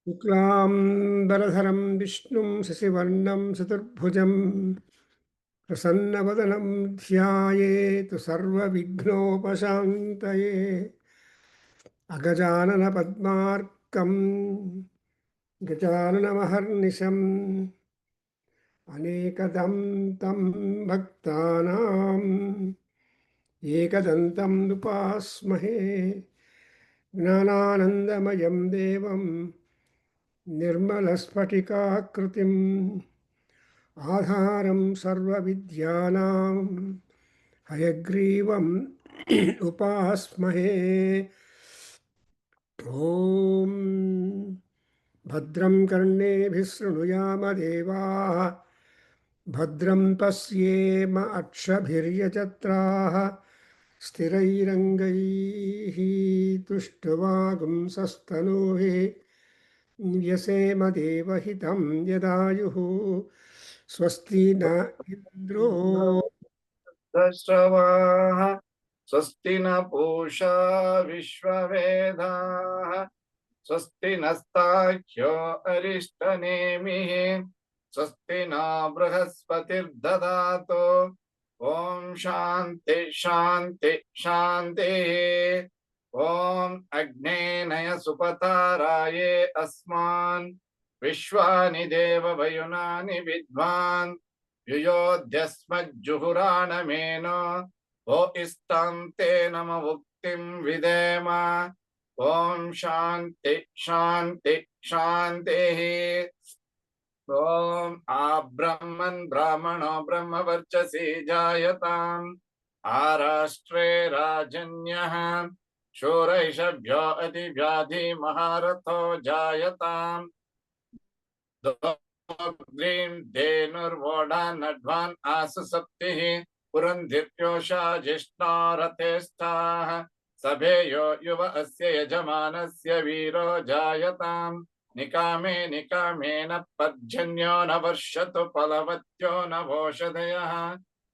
शुक्लाम्बरधरं विष्णुं शशिवर्णं चतुर्भुजं प्रसन्नवदनं ध्यायेत् सर्वविघ्नोपशान्तये अगजाननपद्मार्कं गजाननमहर्निशम् अनेकदं तं भक्तानाम् एकदन्तं उपास्महे ज्ञानानन्दमयं देवं निर्मलस्फटिकाकृतिम् आधारं सर्वविद्यानां हयग्रीवम् उपास्महे ॐ भद्रं कर्णेभिः शृणुयाम देवाः भद्रं पश्येम अक्षभिर्यजत्राः स्थिरैरङ्गैः तुष्टुवागुंसस्तनूभिः व्यसेम देवहितं यदायुः स्वस्ति न इन्द्रो श्रवाः स्वस्ति न पूषा विश्ववेदाः स्वस्ति नस्ताख्यो अरिष्टनेमिः स्वस्ति न बृहस्पतिर्दधातु ॐ शान्ति शान्ति शान्तिः ॐ अग्ने नय सुपताराये अस्मान् विश्वानि देववयुनानि विद्वान् युयोध्यस्मज्जुहुराणमेनो वो इष्टं ते नम उक्तिं विधेम ॐ शान्ति शान्ति शान्तिः ॐ आब्रह्मन् ब्राह्मणो ब्रह्मवर्चसि जायताम् आराष्ट्रे राजन्यः शूरैषभ्यो अतिव्याधि महारथो जायताम् ग्रीं धेनुर्वोढा नड्वान् आसु सप्तिः पुरन्धिर्योषा ज्येष्ठा रथेष्ठाः सभेयो युव अस्य यजमानस्य वीरो जायताम् निकामे निकामेन पर्जन्यो न वर्षतु फलवत्यो न भोषधयः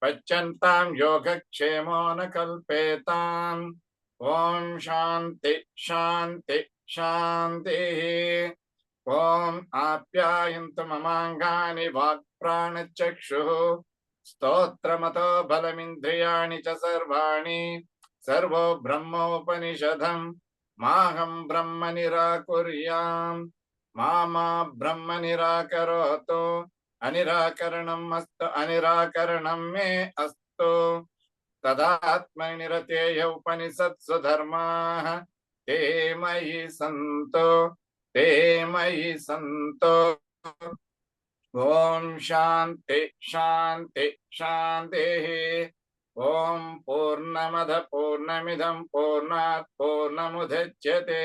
पच्यन्तां योगक्षेमो न कल्पेताम् ॐ शान्ति शान्ति शान्तिः ॐ आप्यायन्तु ममाङ्गानि वाक्प्राणचक्षुः स्तोत्रमतो बलमिन्द्रियाणि च सर्वाणि सर्वो ब्रह्मोपनिषदम् माहं ब्रह्म निराकुर्याम् मा ब्रह्म निराकरोतु अनिराकरणम् अस्तु अनिराकरणं मे अस्तु तदात्मनिरतेय उपनिषत्सु धर्माः ते मयि सन्तु ते मयि सन्तु ॐ शान्ति शान्ति शान्तिः ॐ पूर्णमद पूर्णमिदं पूर्णात् पूर्णमुदच्यते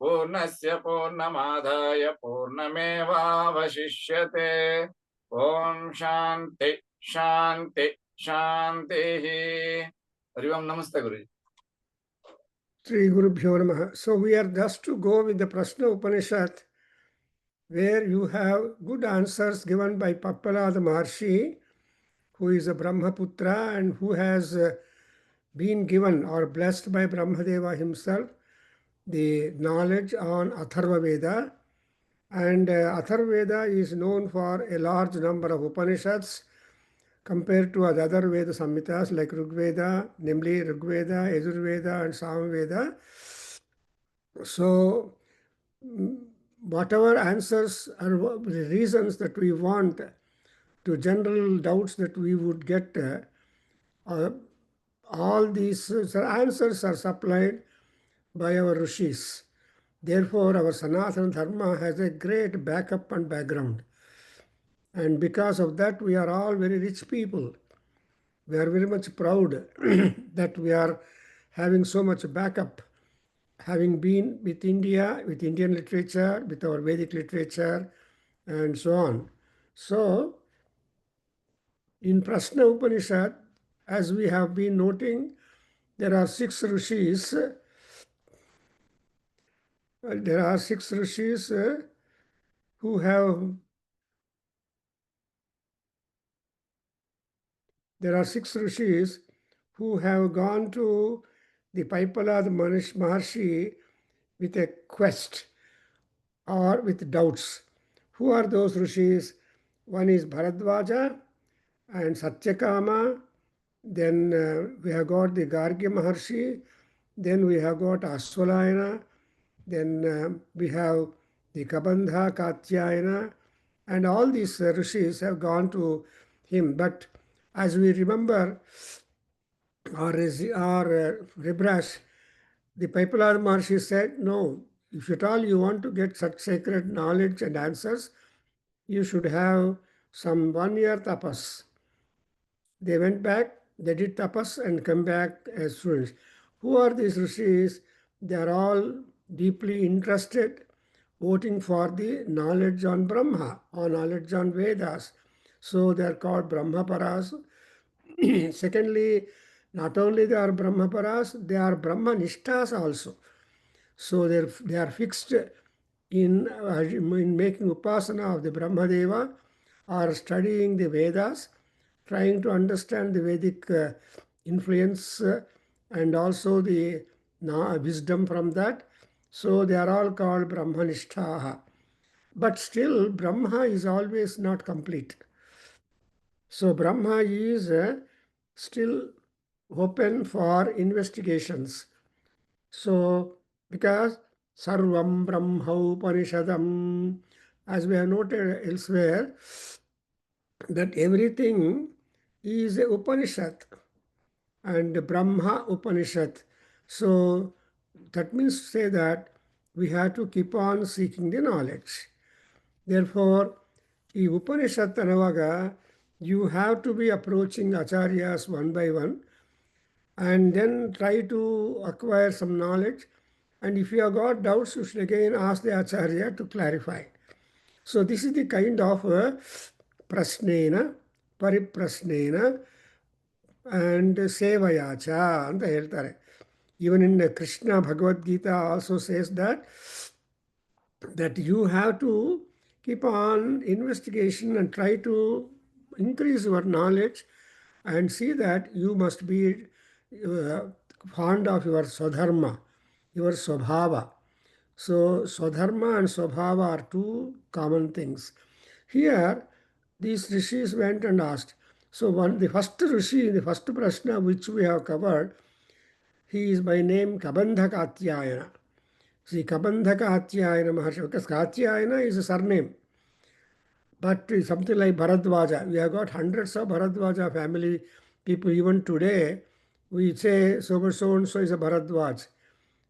पूर्णस्य पूर्णमादाय पूर्णमेवावशिष्यते ॐ शान्ति शान्ति शान्तिः हरि ओम नमस्ते गुरुजी Sri Gurubhyo Namaha. So we are just to go with the Prashna Upanishad, where you have good answers given by Pappalada Maharshi, who is a Brahmaputra and who has been given or blessed by Brahmadeva himself the knowledge on Atharva Veda. And Atharva Veda is known for a large number of Upanishads compared to other Veda Samhitas like Rig Veda, namely Rig Veda, Yajur Veda and Sam Veda. So whatever answers or reasons that we want to general doubts that we would get, all these answers are supplied by our rishis. Therefore, our Sanatana Dharma has a great backup and background. And because of that, we are all very rich people. We are very much proud that we are having so much backup, having been with India, with Indian literature, with our Vedic literature, and so on. So, in Prashna Upanishad, as we have been noting, there are 6 rishis. There are 6 rishis who have gone to the Paipalad Maharshi with a quest or with doubts. Who are those rishis? One is Bharadvaja and Satyakama. Then we have got the Gargya Maharshi. Then we have got Aswalayana. Then we have the Kabandha Katyayana. And all these rishis have gone to him. But as we remember, or Ribrash, the Paipalad Maharshi said, no, if at all you want to get such sacred knowledge and answers, you should have some 1 year tapas. They went back, they did tapas and come back as students. Who are these rishis? They are all deeply interested, voting for the knowledge on Brahma, or knowledge on Vedas. So they are called Brahmaparas. Secondly, not only they are Brahmaparas, they are Brahmanishtas also. So they are fixed in making upasana of the Brahmadeva or studying the Vedas, trying to understand the Vedic influence and also the wisdom from that. So they are all called Brahmanishtaha. But still, Brahma is always not complete. So Brahma is still open for investigations. So, because Sarvam Brahma Upanishadam, as we have noted elsewhere, that everything is a Upanishad and Brahma Upanishad. So, that means to say that we have to keep on seeking the knowledge. Therefore, ಈ ಉಪನಿಷತ್ ಅನ್ನುವಾಗ you have to be approaching acharyas one by one and then try to acquire some knowledge. And if you have got doubts, you should again ask the acharya to clarify. So this is the kind of prasnena, pariprasnena and sevayacha ಅಂತ ಹೇಳ್ತಾರೆ. Even in Krishna Bhagavad Gita also says that you have to keep on investigation and try to increase your knowledge and see that you must be fond of your swadharma, your swabhava. So swadharma and swabhava are two common things. Here, these rishis went and asked. So the first rishi, the first prashna which we have covered, he is by name Kabandhaka Adhyayana. See, Kabandhaka Adhyayana Maharshi, because Katyayana is a surname. But something like Bharadvaja, we have got hundreds of Bharadvaja family people even today. We say so and so is a Bharadvaj.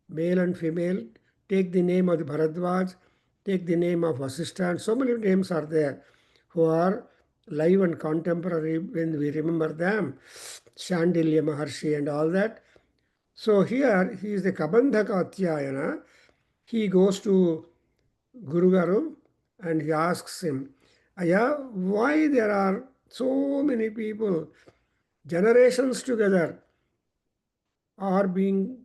Male and female, take the name of the Bharadvaj, take the name of Vasishtha, and so many names are there who are live and contemporary when we remember them. Shandilya Maharshi and all that. So here he is the Kabandhaka Adhyayana. He goes to Gurugaru and he asks him, Aya, why there are so many people, generations together, are being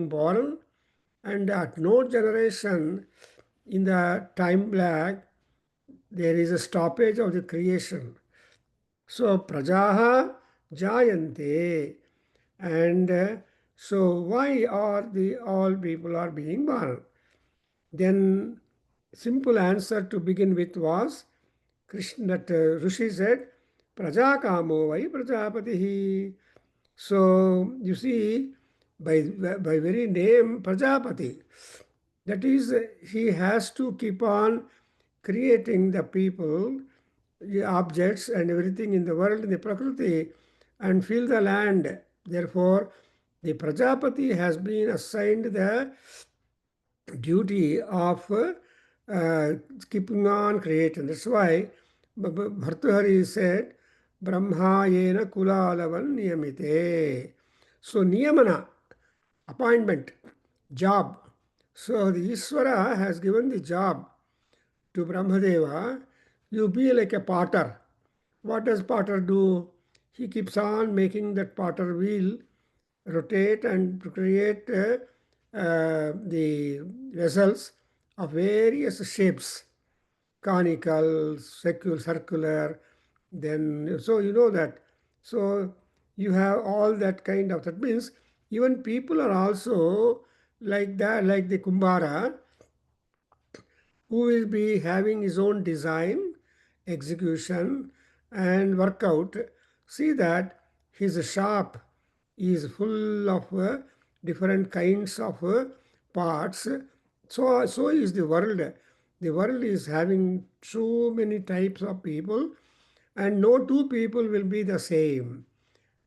born, and at no generation in the time lag there is a stoppage of the creation. So prajaha jayante, and so why are the all people are being born? Then simple answer to begin with was Krishna, that Rishi said, Prajakamo vai Prajapati. So you see, by very name Prajapati, that is, he has to keep on creating the people, the objects and everything in the world, in the Prakriti, and fill the land. Therefore, the Prajapati has been assigned the duty of keeping on creating. That's why Bhartahari said, Brahma yena kulalavan niyamite. So niyamana, appointment, job. So the Ishvara has given the job to Brahmadeva. You be like a potter. What does potter do? He keeps on making that potter wheel rotate and create the vessels of various shapes, conical, circular, then, so you know that. So you have all that kind of, that means even people are also like that, like the Kumbhara. who will be having his own design, execution, and workout. See that his shop is full of different kinds of parts. So is the world. The world is having so many types of people, and no two people will be the same.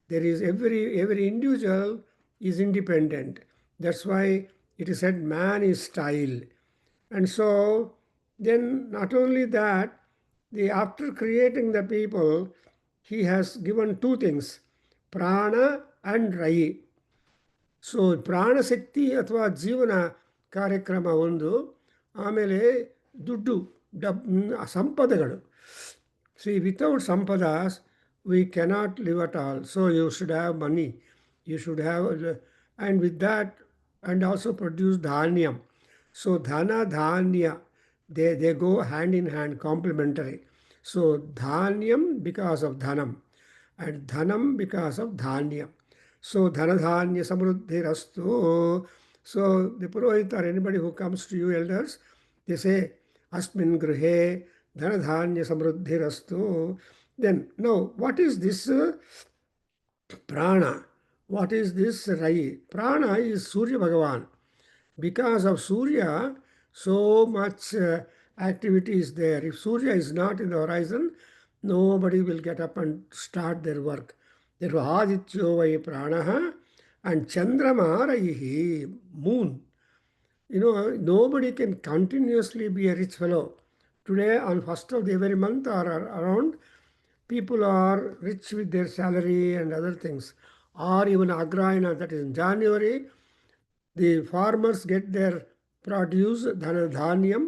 There is every individual is independent. That's why it is said man is style. And so then not only that, the after creating the people, he has given two things, prana and rai. So ಪ್ರಾಣಶಕ್ತಿ ಅಥವಾ ಜೀವನ ಕಾರ್ಯಕ್ರಮ ಒಂದು, ಆಮೇಲೆ ದುಡ್ಡು, ಸಂಪದಗಳು. See, without sampadas, we cannot live at all. So you should have money. You should have, and with that, and also produce dhanyam. So dhana, dhanya, they go hand in hand, complementary. So dhanyam because of dhanam, and dhanam because of dhanyam. So dhanadhanya samruddhirastu. So the purohit or anybody who comes to you elders, they say asmin grihe dhanadhanya samruddhirastu. Then now what is this prana? What is this rai? Prana is Surya Bhagavan. Because of Surya, so much activity is there. If Surya is not in the horizon, nobody will get up and start their work. Therefore, Adityo vai pranaha and Chandrama raihi, moon. You know, nobody can continuously be a rich fellow. Today, on first of every month or around, people are rich with their salary and other things. Or even Agrayana, that is in January, the farmers get their produce, dhanyam,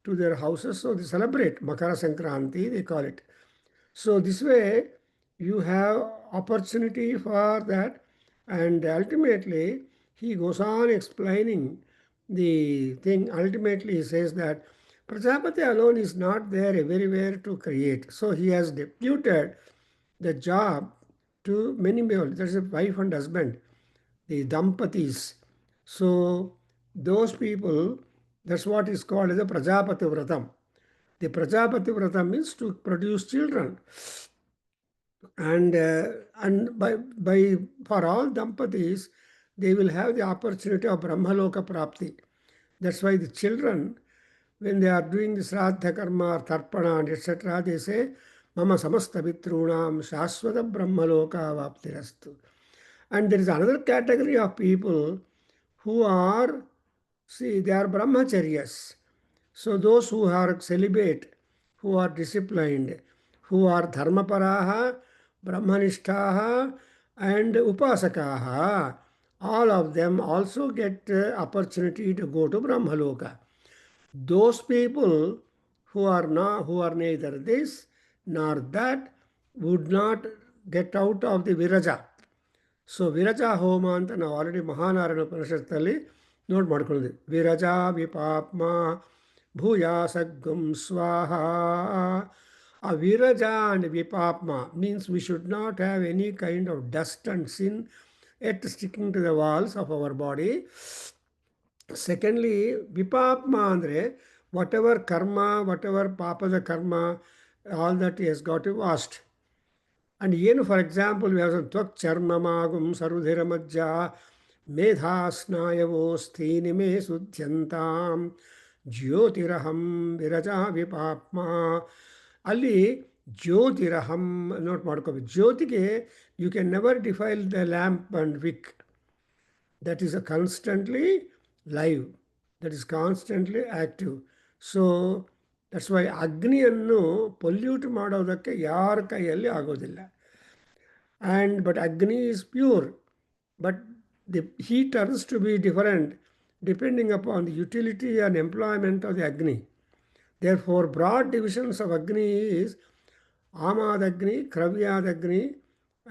to their houses. So they celebrate Makara Sankranti, they call it. So this way, you have opportunity for that. And ultimately, he goes on explaining the thing. Ultimately, he says that Prajapati alone is not there everywhere to create. So he has deputed the job to many people. There's a wife and husband, the Dampatis. So those people, that's what is called as a Prajapati Vratam. The Prajapati Vratam means to produce children. And by for all Dampatis, they will have the opportunity of Brahmaloka Prapti. That's why the children, when they are doing the Sraddha Karma, Tarpana, and etc., they say, Mama Samasta Pitrunam Shaswata Brahmaloka Vaptirastu. And there is another category of people who are, see, they are brahmacharyas. So those who are celibate, who are disciplined, who are dharmaparaha, brahmanishtaha, and upasakaha, all of them also get opportunity to go to Brahmaloka. Those people who are neither this nor that would not get out of the viraja. So Viraja ಹೋಮ ಅಂತ ನಾವು already Mahanarayana ಉಪನಿಷತ್ತಲ್ಲಿ note ಮಾಡ್ಕೊಂಡಿದ್ವಿ. ವಿರಜಾ ವಿಪಾಪ್ಮ ಭೂಯಾಸಗ್ಗಂ ಸ್ವಾಹ. A viraja and vipapma means we should not have any kind of dust and sin yet sticking to the walls of our body. Secondly, vipapma andre whatever karma, whatever papada karma, all that he has got washed. And ಏನು for example we have ತ್ವಕ್ ಚರ್ಮಮಾಗುಂ ಸರುಧಿರಮಜ್ಜ ಮೇಧಾಸ್ನಾಯವೋಸ್ಥೀನಿ ಮೇ ಸುಧ್ಯಂತಾಂ ಜ್ಯೋತಿರಹಂ ವಿರಜಾ ವಿಪಾಪ್ಮ. ಅಲ್ಲಿ ಜ್ಯೋತಿರಹಂ ನೋಟ್ ಮಾಡ್ಕೋಬೇಕು. ಜ್ಯೋತಿಗೆ you can never defile the lamp and wick. That is constantly live, that is constantly active. So that's why ಅಗ್ನಿಯನ್ನು ಪೊಲ್ಯೂಟ್ ಮಾಡೋದಕ್ಕೆ ಯಾರ ಕೈಯಲ್ಲಿ ಆಗೋದಿಲ್ಲ. And but Agni is pure, but the heat turns to be different depending upon the utility and employment of the Agni. There four broad divisions of Agni is ಆಮಾದಗ್ನಿ, ಕ್ರವ್ಯಾದಗ್ನಿ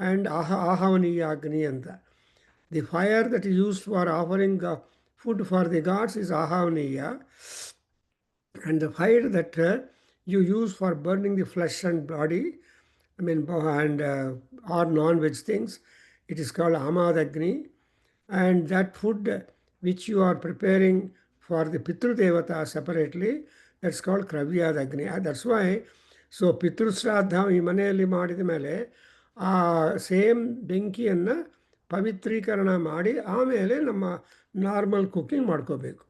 and ಆಹವನೀಯ ಅಗ್ನಿ ಅಂತ. The fire that is used for offering food for the gods is ಆಹವನೀಯ. And the fire that you use for burning the flesh and body, I mean, and or non-veg things, it is called Amadagni. And that food which you are preparing for the Pitru Devata separately, That's called Kravyad Agni. That's why, so ಪಿತೃಶ್ರಾದ್ದ ಈ ಮನೆಯಲ್ಲಿ ಮಾಡಿದ ಮೇಲೆ ಆ same ಬೆಂಕಿಯನ್ನು ಪವಿತ್ರೀಕರಣ ಮಾಡಿ ಆಮೇಲೆ ನಮ್ಮ normal cooking ಮಾಡ್ಕೋಬೇಕು.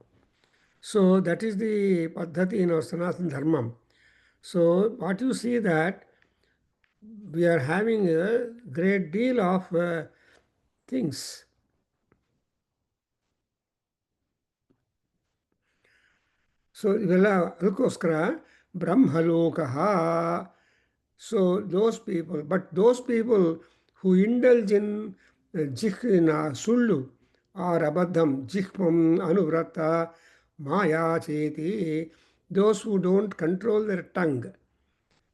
ಸೊ ದಟ್ ಈಸ್ ದಿ ಪದ್ಧತಿ in our Sanatana Dharma. So what you see that we are having a great deal of things. So ಇವೆಲ್ಲ ಅದಕ್ಕೋಸ್ಕರ ಬ್ರಹ್ಮಲೋಕಃ. So those people who indulge in ಸುಳ್ಳು ಆರ್ ಅಬದ್ಧಂ ಜಿಹ್ಮಂ ಅನುವ್ರತ ಮಾಯಾ ಚೇತಿ, those who don't control their tongue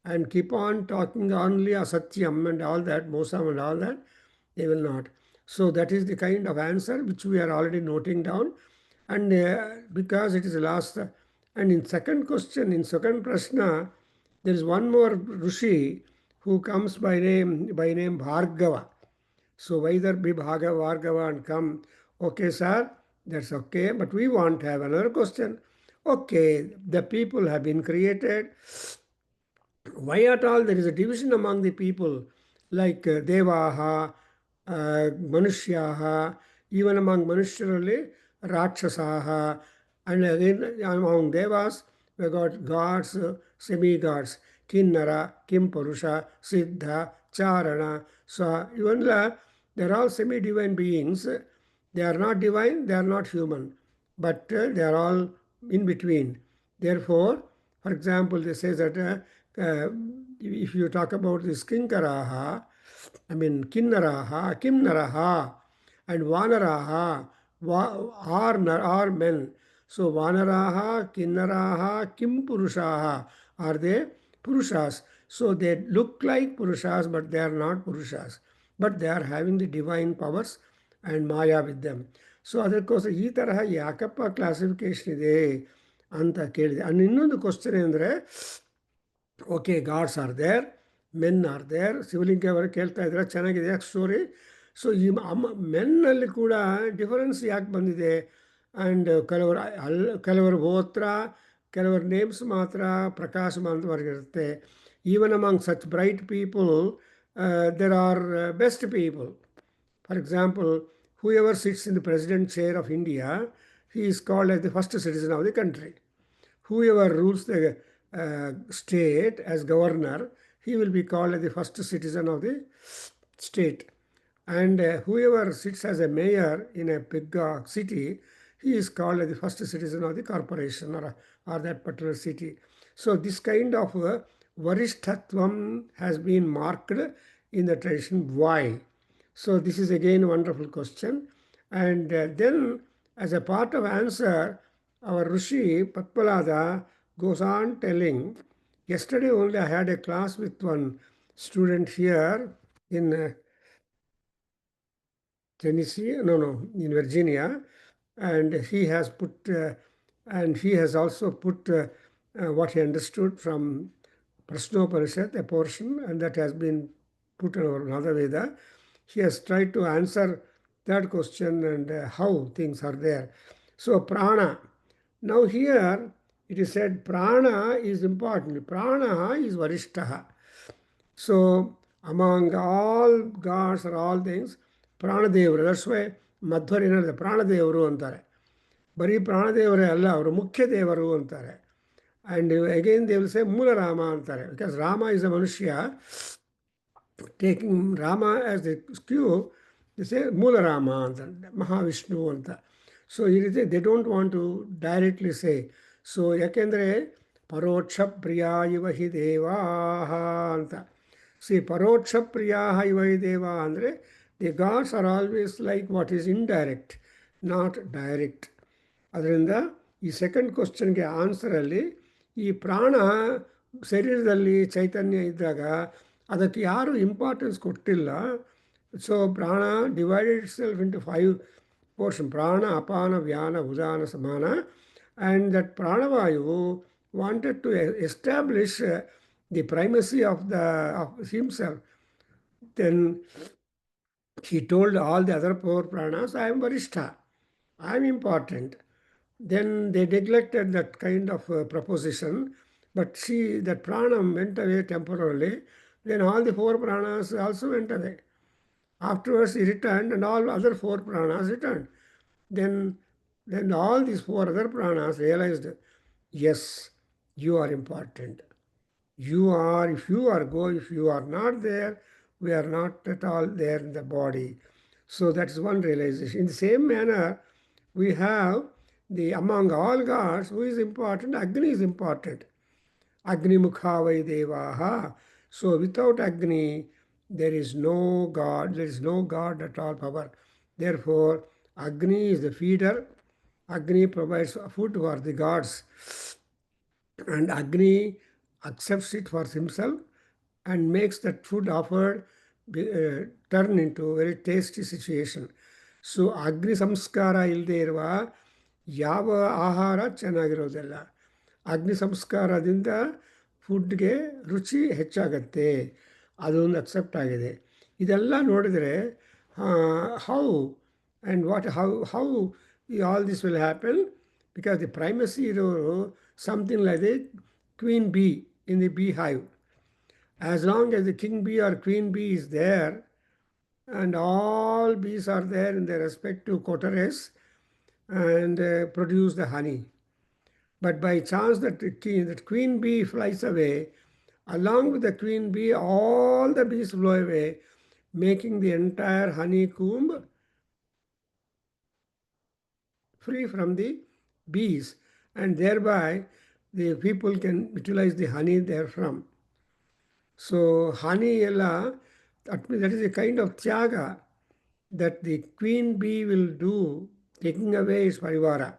and keep on talking only asatyam and all that, mosam and all that, they will not. So that is the kind of answer which we are already noting down. And because it is the last, and in second question, in second prashna, there is one more Rishi who comes by name Bhargava. So either be Bhargava and come, okay sir, that's okay, but we want to have another question. Okay, the people have been created. Why at all there is a division among the people, like Devaha, Manushyaha, even among Manushyaralli, Rakshasaha, and again among Devas, we got gods, semi-gods, Kinnara, Kimpurusha, Siddha, Charana. So even they are all semi-divine beings. They are not divine, they are not human, but they are all in between. Therefore, for example, they say that if you talk about this Kinkaraha, Kinnaraha, Kimnaraha, and Vanaraha are men. So Vanaraha, Kinnaraha, Kimpurushaha, are they Purushas? So they look like Purushas, but they are not Purushas. But they are having the divine powers and Maya with them. So ಅದಕ್ಕೋಸ್ಕರ ಈ ತರಹ ಯಾಕಪ್ಪ classification ಇದೆ ಅಂತ ಕೇಳಿದೆ. And ಇನ್ನೊಂದು question ಅಂದರೆ, okay, gods are there, men are there. ಶಿವಲಿಂಗ ಅವರು ಕೇಳ್ತಾ ಇದ್ದಾರೆ, ಚೆನ್ನಾಗಿದೆ ಯಾಕೆ ಸ್ಟೋರಿ. ಸೊ ಈ ಮೆನ್ನಲ್ಲಿ ಕೂಡ ಡಿಫರೆನ್ಸ್ ಯಾಕೆ ಬಂದಿದೆ? ಆ್ಯಂಡ್ ಕೆಲವರು ಗೋತ್ರ, ಕೆಲವರು ನೇಮ್ಸ್ ಮಾತ್ರ ಪ್ರಕಾಶಮಾನವಾಗಿರುತ್ತೆ. Even among such bright people there are best people. For example, whoever sits in the president chair of India, he is called as the first citizen of the country. Whoever rules the state as governor, he will be called as the first citizen of the state. And whoever sits as a mayor in a big city, he is called as the first citizen of the corporation or that particular city. So this kind of varishtatvam has been marked in the tradition. Why? So this is again a wonderful question. And then as a part of answer, our Rishi Patpalada goes on telling, yesterday only I had a class with one student here in in Virginia, and he has also put what he understood from Prashnopanishad, a portion, and that has been put in another Veda. He has tried to answer that question and how things are there. So prana. Now here it is said prana is important. Prana is varishtaha. So among all gods or all things, Pranadevaru, that's why ಮಧ್ವರು ಏನಿದೆ ಪ್ರಾಣದೇವರು ಅಂತಾರೆ. ಬರೀ ಪ್ರಾಣದೇವರೇ ಅಲ್ಲ, ಅವರು ಮುಖ್ಯ ದೇವರು ಅಂತಾರೆ. And again they will say Mularama ಅಂತಾರೆ, because Rama is a ಮನುಷ್ಯ. Taking Rama as the cue, they say Mularama ಅಂತ, ಮಹಾವಿಷ್ಣು ಅಂತ. ಸೊ ಈ ರೀತಿ they don't want to directly say. So ಯಾಕೆಂದರೆ ಪರೋಕ್ಷ ಪ್ರಿಯಾ ಇವ ಹಿ ದೇವಾ ಅಂತ. ಸಿ ಪರೋಕ್ಷ ಪ್ರಿಯಾ ಇವ ಹಿ ದೇವ ಅಂದರೆ the gods are always like what is indirect, not direct. ಅದರಿಂದ ಈ ಸೆಕೆಂಡ್ ಕ್ವಶನ್ಗೆ ಆನ್ಸರಲ್ಲಿ ಈ ಪ್ರಾಣ ಶರೀರದಲ್ಲಿ ಚೈತನ್ಯ ಇದ್ದಾಗ ಅದಕ್ಕೆ ಯಾರೂ ಇಂಪಾರ್ಟೆನ್ಸ್ ಕೊಟ್ಟಿಲ್ಲ. So prana divided itself into 5 portions: prana, apana, vyana, udana, samana. And that pranavayu wanted to establish the primacy of himself. Then he told all the other 4 pranas, I am Varishtha, I am important. Then they neglected that kind of proposition, but see that pranam went away temporarily. Then all the four pranas also went away. Afterwards, he returned, and all other four pranas returned. Then, then all these four other pranas realized, yes, you are important. You are, if you are not there, we are not at all there in the body. So that's one realization. In the same manner, we have the among all gods, who is important? Agni is important. Agni Mukhavai Devaha. So without Agni, there is no God, there is no God at all power. Therefore, Agni is the feeder. Agni provides food for the gods, and Agni accepts it for himself and makes that food offered turn into a very tasty situation. So ಅಗ್ನಿ ಸಂಸ್ಕಾರ ಇಲ್ಲದೆ ಇರುವ ಯಾವ ಆಹಾರ ಚೆನ್ನಾಗಿರೋದಿಲ್ಲ. ಅಗ್ನಿ ಸಂಸ್ಕಾರದಿಂದ ಫುಡ್ಗೆ ರುಚಿ ಹೆಚ್ಚಾಗತ್ತೆ. ಅದೊಂದು accept ಆಗಿದೆ. ಇದೆಲ್ಲ ನೋಡಿದರೆ how and what how all this will happen, because the ಪ್ರೈಮಸಿ ಇರೋರು something like the queen bee in the beehive. As long as the king bee or queen bee is there, and all bees are there in their respective coteries and produce the honey. But by chance that that queen bee flies away, along with the queen bee, all the bees fly away, making the entire honeycomb free from the bees, and thereby the people can utilize the honey therefrom. So honey ella, that is a kind of tyaga that the queen bee will do, taking away its parivara.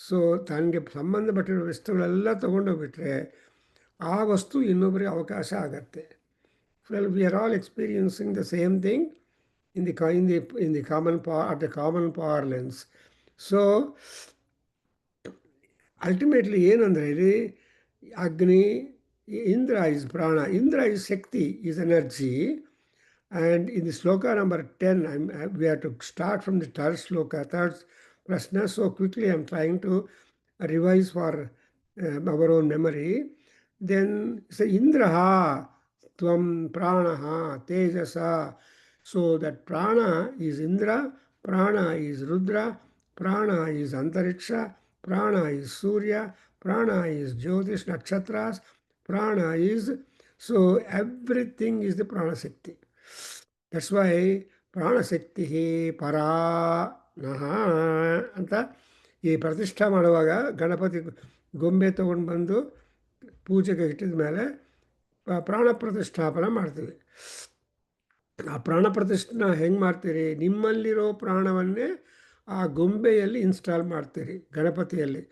So ತನಗೆ ಸಂಬಂಧಪಟ್ಟಿರೋ ವಸ್ತುಗಳೆಲ್ಲ ತೊಗೊಂಡೋಗ್ಬಿಟ್ರೆ ಆ ವಸ್ತು ಇನ್ನೊಬ್ಬರಿಗೆ ಅವಕಾಶ ಆಗತ್ತೆ. Well, we are all experiencing the same thing in the common parlance. So ultimately ಏನಂದರೆ ಇಲ್ಲಿ ಅಗ್ನಿ, Indra is ಪ್ರಾಣ, Indra is Shakti, is energy. And in the sloka number 10, we have to start from the third sloka, third prashna. So quickly I'm trying to revise for our own memory. Then say Indraha, Tvam Pranaha, Tejasa. So that prana is Indra, prana is Rudra, prana is Antariksha, prana is Surya, prana is Jyotish Nakshatras, prana is, so everything is the prana Shakti. That's why ಪ್ರಾಣಶಕ್ತಿ ಪರಾ ನಃ ಅಂತ ಈ ಪ್ರತಿಷ್ಠಾ ಮಾಡುವಾಗ ಗಣಪತಿ ಗೊಂಬೆ ತೊಗೊಂಡು ಬಂದು ಪೂಜೆಗೆ ಇಟ್ಟಿದ ಮೇಲೆ ಪ್ರಾಣ ಪ್ರತಿಷ್ಠಾಪನೆ ಮಾಡ್ತೀವಿ. ಆ ಪ್ರಾಣ ಪ್ರತಿಷ್ಠಾನ ಹೆಂಗೆ ಮಾಡ್ತೀರಿ? ನಿಮ್ಮಲ್ಲಿರೋ ಪ್ರಾಣವನ್ನೇ ಆ ಗೊಂಬೆಯಲ್ಲಿ ಇನ್ಸ್ಟಾಲ್ ಮಾಡ್ತೀರಿ, ಗಣಪತಿಯಲ್ಲಿ.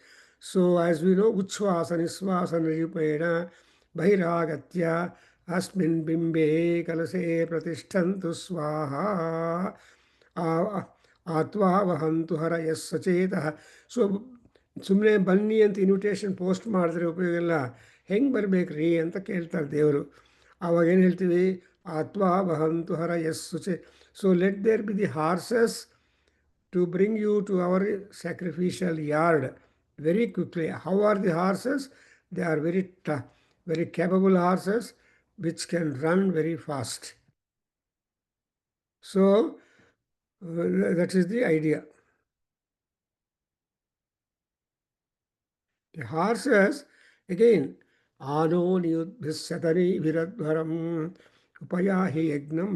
ಸೊ ಆ್ಯಸ್ ವಿ ನೋ, ಉಚ್ಛ್ವಾಸ ನಿಶ್ವಾಸ ನಿರೂಪೇಣ ಬಹಿರಾಗತ್ಯ ಅಸ್ಮಿನ್ ಬಿಂಬೆ ಕಲಸೆ ಪ್ರತಿಷ್ಠಂತು ಸ್ವಾಹ ಆತ್ವಾ ವಹಂತು ಹರ ಯಸ್ ಸಚೇತಃ. ಸೊ ಸುಮ್ಮನೆ ಬನ್ನಿ ಅಂತ ಇನ್ವಿಟೇಷನ್ ಪೋಸ್ಟ್ ಮಾಡಿದ್ರೆ ಉಪಯೋಗ ಇಲ್ಲ. ಹೆಂಗೆ ಬರಬೇಕ್ರಿ ಅಂತ ಕೇಳ್ತಾರೆ ದೇವರು. ಆವಾಗ ಏನು ಹೇಳ್ತೀವಿ? ಆತ್ವಾ ವಹಂತು ಹರ ಯಸ್ ಸುಚೆ. So let there be the horses to bring you to our sacrificial yard very quickly. How are the horses? They are very capable horses which can run very fast. So that is the idea. The horses, again, ano niyudhisatari viradvaram upayahi yagnam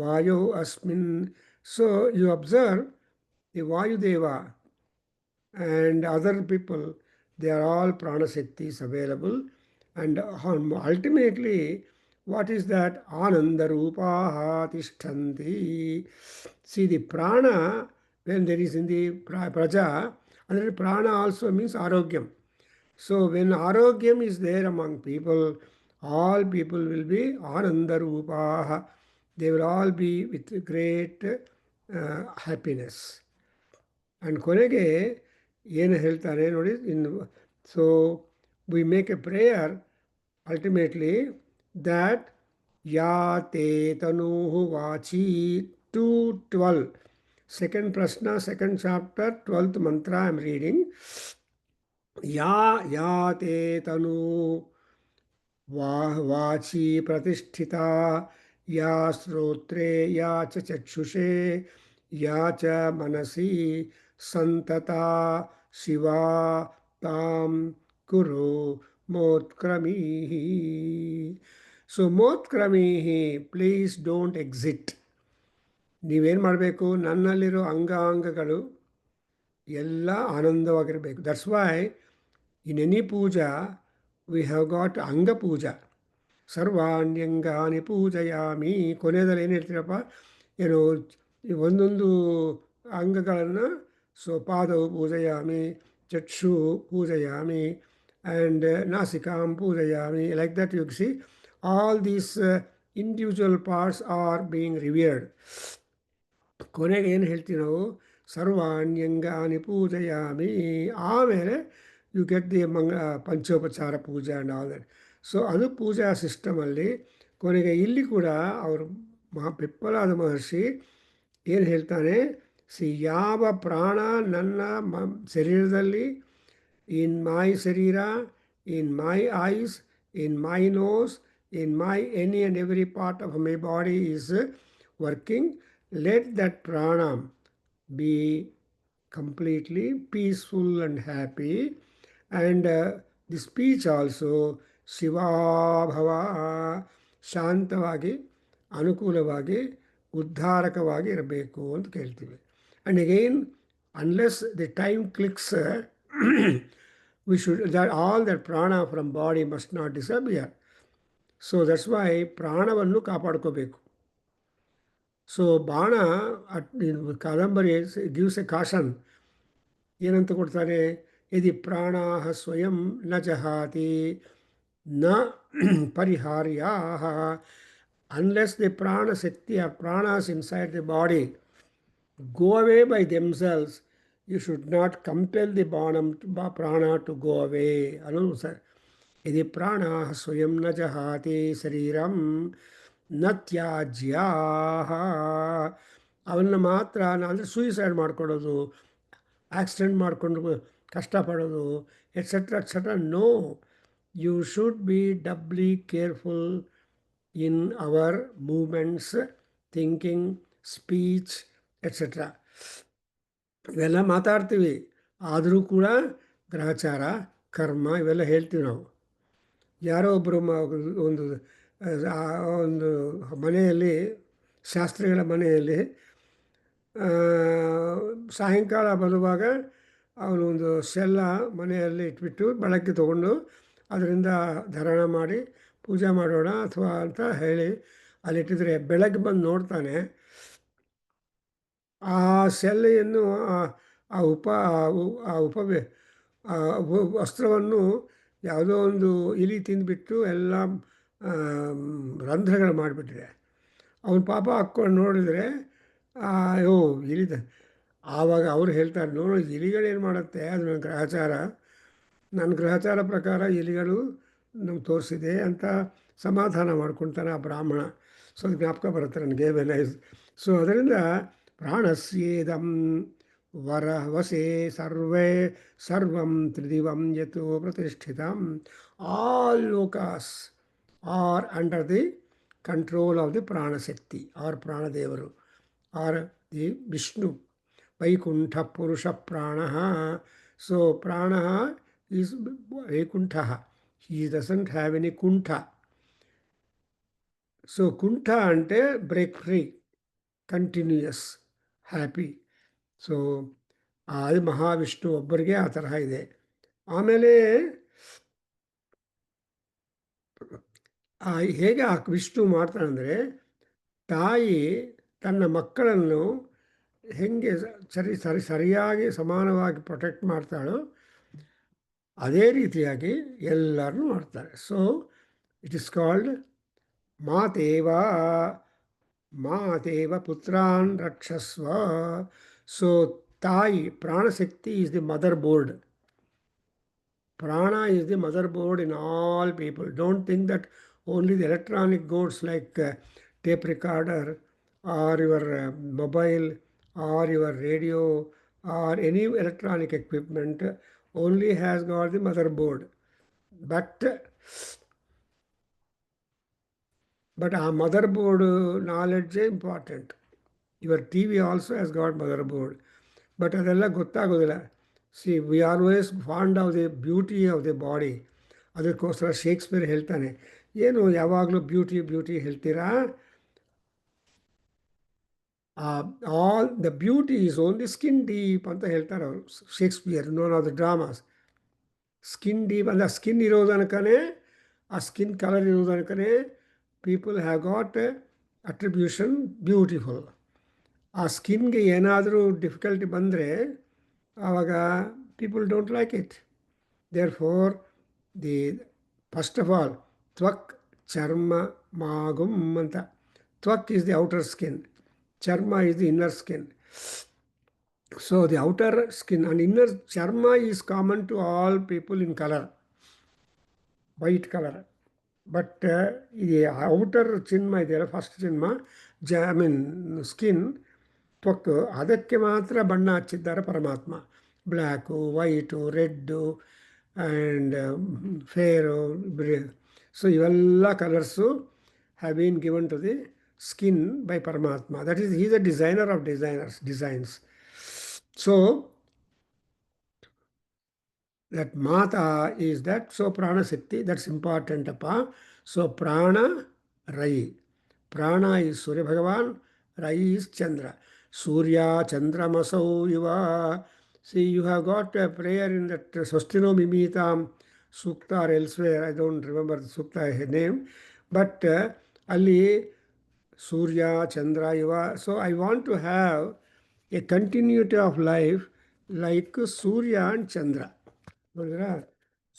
vayo asmin. So you observe the Vayudeva and other people, they are all prana shaktis available. And ultimately, what is that? Ananda rupaha tishtanti. See, the prana, when there is in the praja, and prana also means arogyam. So when arogyam is there among people, all people will be ananda rupaha. They will all be with great happiness. And ಕೊನೆಗೆ ಏನು ಹೇಳ್ತಾರೆ ನೋಡಿ, so we make A prayer ultimately that ya te tanu vachi 2:12. Second Prashna, second chapter, 12th mantra I am reading. Ya ya te tanu वाची प्रतिष्ठिता या श्रोत्रे या च चक्षुषे या च मनसि संतता शिवा ताम कुरु मोत्क्रमीः. ಸೊ ಮೋತ್ಕ್ರಮೀಹಿ ಪ್ಲೀಸ್ ಡೋಂಟ್ ಎಕ್ಸಿಟ್. ನೀವೇನು ಮಾಡಬೇಕು, ನನ್ನಲ್ಲಿರೋ ಅಂಗಾಂಗಗಳು ಎಲ್ಲ ಆನಂದವಾಗಿರಬೇಕು. That's why in any puja we have got anga puja. ಸರ್ವಾಣ್ಯಂಗಾನಿ ಪೂಜಯಾಮಿ. ಕೊನೆಯಲ್ಲಿ ಏನು ಹೇಳ್ತೀರಪ್ಪ, ಏನು ಒಂದೊಂದು ಅಂಗಗಳನ್ನು, ಸೊ ಪಾದವು ಪೂಜಯಾಮಿ, ಚಕ್ಷು ಪೂಜಯಾಮಿ, ಆ್ಯಂಡ್ ನಾಸಿಕಾಂ ಪೂಜಯಾಮಿ. Like that you see all these individual parts are being revered. ಕೊನೆಗೆ ಏನು ಹೇಳ್ತೀವಿ ನಾವು, ಸರ್ವಾಣ್ಯಂಗಾನಿ ಪೂಜಯಾಮಿ. ಆಮೇಲೆ you get the panchopachara puja and all that. So ಅದು ಪೂಜಾ ಸಿಸ್ಟಮಲ್ಲಿ ಕೊನೆಗೆ ಇಲ್ಲಿ ಕೂಡ ಅವರು ಪಿಪ್ಪಲಾದ ಮಹರ್ಷಿ ಏನು ಹೇಳ್ತಾನೆ, ಯಾವ ಪ್ರಾಣ ನನ್ನ ಶರೀರದಲ್ಲಿ, in my sharira, in my eyes, in my nose, in my any and every part of my body is working, let that prana be completely peaceful and happy, and the speech also Shiva ಭವ, ಶಾಂತವಾಗಿ, ಅನುಕೂಲವಾಗಿ, ಉದ್ಧಾರಕವಾಗಿ ಇರಬೇಕು ಅಂತ ಕೇಳ್ತೀವಿ. And again, unless the time clicks we should, that all that prana from body must not disappear. So that's Y ಪ್ರಾಣವನ್ನು ಕಾಪಾಡ್ಕೋಬೇಕು. So ಬಾಣ ಕಾದಂಬರಿ gives A caution. ಏನಂತ ಕೊಡ್ತಾರೆ, ಯದಿ ಪ್ರಾಣಾ ಸ್ವಯಂ ನ ಜಹಾತಿ ನ ಪರಿಹಾರ್ಯಾ. Unless the prana shakti or pranas inside the body go away by themselves, you should not compel the prana to go away. Alone, sir. यदि प्राणा स्वयं न जहाति शरीरं न ತ್ಯಾಜ್ಯಾಃ. ಅವನ್ನ ಮಾತ್ರ ಅಂದರೆ ಸೂಯಿಸೈಡ್ ಮಾಡ್ಕೊಳ್ಳೋದು, ಆಕ್ಸಿಡೆಂಟ್ ಮಾಡಿಕೊಂಡು ಕಷ್ಟಪಡೋದು, etcetera etcetera. No, you should be doubly careful in our moments, thinking, speech etcetera. ಇವೆಲ್ಲ ಮಾತಾಡ್ತೀವಿ, ಆದರೂ ಕೂಡ ಗ್ರಹಚಾರ, ಕರ್ಮ ಇವೆಲ್ಲ ಹೇಳ್ತೀವಿ ನಾವು. ಯಾರೋ ಒಬ್ಬರು ಒಂದು ಒಂದು ಮನೆಯಲ್ಲಿ, ಶಾಸ್ತ್ರಿಗಳ ಮನೆಯಲ್ಲಿ ಸಾಯಂಕಾಲ ಬರುವಾಗ ಅವನು ಒಂದು ಸೆಲ್ಲ ಮನೆಯಲ್ಲಿ ಇಟ್ಬಿಟ್ಟು ಬೆಳಗ್ಗೆ ತೊಗೊಂಡು ಅದರಿಂದ ಧಾರಣ ಮಾಡಿ ಪೂಜೆ ಮಾಡೋಣ ಅಥವಾ ಅಂತ ಹೇಳಿ ಅಲ್ಲಿಟ್ಟಿದ್ರೆ, ಬೆಳಗ್ಗೆ ಬಂದು ನೋಡ್ತಾನೆ ಆ ಸೆಲ್ಲೆಯನ್ನು, ಆ ವಸ್ತ್ರವನ್ನು ಯಾವುದೋ ಒಂದು ಇಲಿ ತಿಂದುಬಿಟ್ಟು ಎಲ್ಲ ರಂಧ್ರಗಳು ಮಾಡಿಬಿಟ್ಟಿದೆ. ಅವನು ಪಾಪ ಹಾಕ್ಕೊಂಡು ನೋಡಿದರೆ ಅಯ್ಯೋ ಇಲಿದ. ಆವಾಗ ಅವ್ರು ಹೇಳ್ತಾರೆ, ನೋಡು ಇಲಿಗಳೇನು ಮಾಡುತ್ತೆ, ಅದು ನನ್ನ ಗ್ರಹಚಾರ, ನನ್ನ ಗ್ರಹಚಾರ ಪ್ರಕಾರ ಇಲಿಗಳು ನಮ್ಗೆ ತೋರಿಸಿದೆ ಅಂತ ಸಮಾಧಾನ ಮಾಡ್ಕೊಳ್ತಾನೆ ಆ ಬ್ರಾಹ್ಮಣ. ಸೊ ಅದು ಜ್ಞಾಪಕ ಬರುತ್ತೆ ನನಗೆ ಬೆನೈಸ್. ಸೊ ಅದರಿಂದ ಪ್ರಾಣಸ್ಯೇದಂ ವರವಸೆ ಸರ್ವೇ ಸರ್ವಂ ತ್ರಿದಿವಂ ಯತೋ ಪ್ರತಿಷ್ಠಿತಂ. All lokas are under the control of the pranashakti or ಪ್ರಾಣದೇವರು ಆರ್ ದಿ ವಿಷ್ಣು. ವೈಕುಂಠ ಪುರುಷ ಪ್ರಾಣ. So prana is Vaikuntha. He doesn't have any kuntha. So kuntha అంటే break free, continuous, happy. So ಅದು ಮಹಾವಿಷ್ಣು ಒಬ್ಬರಿಗೆ ಆ ತರಹ ಇದೆ. ಆಮೇಲೆ ಹೇಗೆ ಆ ವಿಷ್ಣು ಮಾಡ್ತಾನಂದರೆ, ತಾಯಿ ತನ್ನ ಮಕ್ಕಳನ್ನು ಹೆಂಗೆ ಸರಿಯಾಗಿ ಸಮಾನವಾಗಿ ಪ್ರೊಟೆಕ್ಟ್ ಮಾಡ್ತಾಳೋ ಅದೇ ರೀತಿಯಾಗಿ ಎಲ್ಲರನ್ನೂ ಮಾಡ್ತಾರೆ. ಸೊ ಇಟ್ ಇಸ್ ಕಾಲ್ಡ್ ಮಾತೇವ ಪುತ್ರಾನ್ ರಕ್ಷಸ್ವ. ಸೊ ತಾಯಿ, pranashakti is the motherboard. Prana is the motherboard in all people. Don't think that only the electronic goods like tape recorder or your mobile or your radio or any electronic equipment only has got the motherboard. But our motherboard knowledge is important. Your TV also has got motherboard. But ಅದೆಲ್ಲ ಗೊತ್ತಾಗೋದಿಲ್ಲ. See we always fond of the beauty of the body. ಅದಕ್ಕೋಸ್ಕರ Shakespeare ಹೇಳ್ತಾನೆ, ಏನು ಯಾವಾಗಲೂ beauty beauty ಹೇಳ್ತೀರಾ? All the beauty is only skin deep ಅಂತ ಹೇಳ್ತಾರೆ ಅವರು, Shakespeare known of the dramas. Skin deep ಅಂದರೆ ಸ್ಕಿನ್ ಇರೋದನಕನೇ, ಆ ಸ್ಕಿನ್ ಕಲರ್ ಇರೋದನಕನೇ people have got attribution beautiful. ಆ ಸ್ಕಿನ್ಗೆ ಏನಾದರೂ ಡಿಫಿಕಲ್ಟಿ ಬಂದರೆ ಆವಾಗ people don't like it. Therefore the first of all ತ್ವಕ್ ಚರ್ಮ ಮಾಗುಂ ಅಂತ. Tvak is the outer skin, charma is the inner skin. So the outer skin and inner charma is common to all people in color, white color. But the outer chinma ಇದೆಯಲ್ಲ, first ಚಿನ್ಮ, I mean skin, tvak, ಅದಕ್ಕೆ ಮಾತ್ರ ಬಣ್ಣ ಹಚ್ಚಿದ್ದಾರೆ Paramatma. Black, white, red and fair. So ಇವೆಲ್ಲ colours have been given to the skin by Paramatma. That is, he is a designer of designs. So that Mata is that. So Prana Siddhi, that's important. So Prana Rai. Prana is Surya Bhagavan, Rai is Chandra. Surya Chandra Masau Iva. See, you have got a prayer in that Swastino Mimitam Sukta or elsewhere. I don't remember the Sukta name. But Ali Surya, Chandra, Iva. So I want to have a continuity of life like Surya and Chandra. ನೋಡಿದ್ರಾ?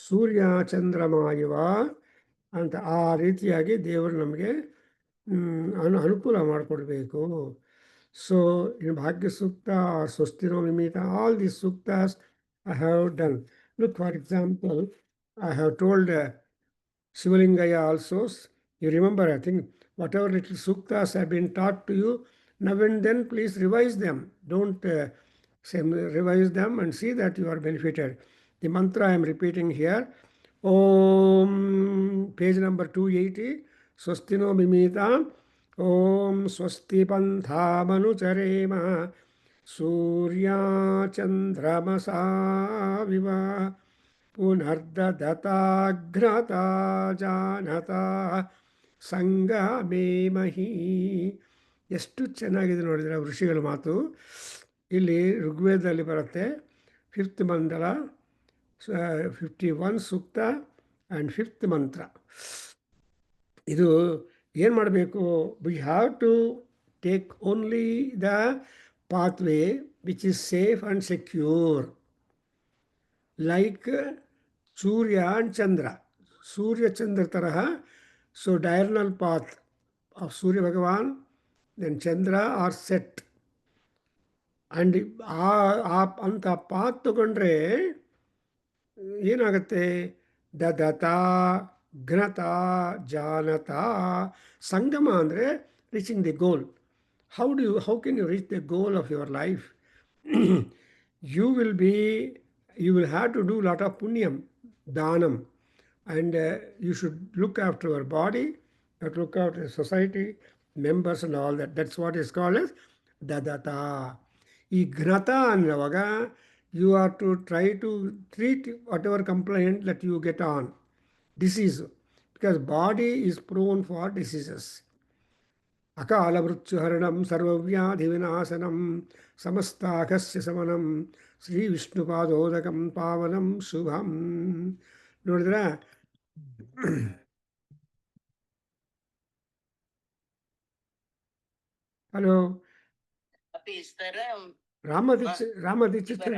ಸೂರ್ಯ ಚಂದ್ರಮಾಯುವ ಅಂತ ಆ ರೀತಿಯಾಗಿ ದೇವರು ನಮಗೆ ಅನುಕೂಲ ಮಾಡಿಕೊಡ್ಬೇಕು. So in Bhagya Sukta, ಸ್ವಸ್ತಿನೋ ನಿಮಿತ, all the suktas I have done. Look, for example, I have told Shivalingaya also. You remember, I think, whatever little suktas have been taught to you, now and then please revise them. Don't revise them and see that you are benefited. The mantra I am repeating here, Om, page number 280, Swastino Mimita, Om Swasti Pantha Manucharema, Surya Chandramasa Viva. ಪುನರ್ದತಾಘ್ರತಾ ಜಾನತಾ ಸಂಗಮೇ ಮಹಿ. ಎಷ್ಟು ಚೆನ್ನಾಗಿದೆ ನೋಡಿದರೆ ಋಷಿಗಳ ಮಾತು. ಇಲ್ಲಿ ಋಗ್ವೇದದಲ್ಲಿ ಬರುತ್ತೆ, 5th ಮಂಡಲ, 51 ಸೂಕ್ತ and 5th ಮಂತ್ರ. ಇದು ಏನು ಮಾಡಬೇಕು? We have to take only the pathway which is safe and secure, like Surya and Chandra. Surya Chandra taraha. So diurnal path of Surya Bhagavan, then Chandra are set. And ಅಂತ path ತಗೊಂಡ್ರೆ ಏನಾಗುತ್ತೆ? ದದತಾ ಘ್ನತಾ ಜಾನತಾ ಸಂಗಮ ಅಂದರೆ reaching the goal. How can you reach the goal of your life? You will have to do a lot of punyam, dhanam, and you should look after your body, look after society, members and all that. That's what is called as dadata. ಈ ಘ್ನತ ಅನ್ನುವಾಗ you are to try to treat whatever complaint that you get on, disease, because body is prone for diseases. ಅಕಾಲ ಮೃತ್ಯುಹರಣಂ ಸರ್ವವ್ಯಾಧಿವಿನಾಶನಂ ಸಮಸ್ತಾಕಸ್ಯ ಸಮನಂ ಶ್ರೀ ವಿಷ್ಣುಪಾದೋದಕಂ ಪಾವನಂ ಶುಭಂ. ನೋಡಿದ್ರ? Hello, Rama తెచ్చిస్తా.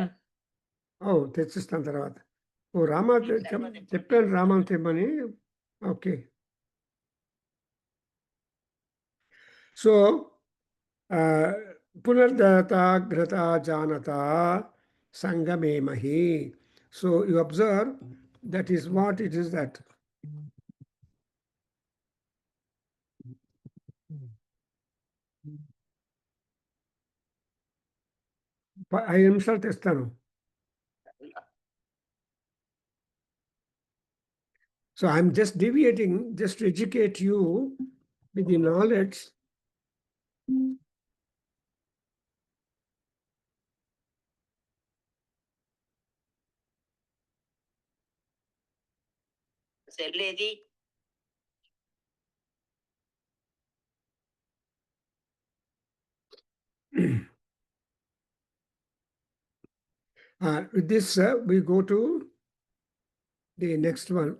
తెచ్చిస్తాను తర్వాత. రామ చెప్పాను, రామని తెమ్మని. Okay. So పునర్దతాగ్రతా జానతా సంగమే మహి. So you observe, that is what it is, that 5 నిమిషాలు తెస్తాను. So I'm just deviating, just to educate you with the knowledge. With this, we go to the next one.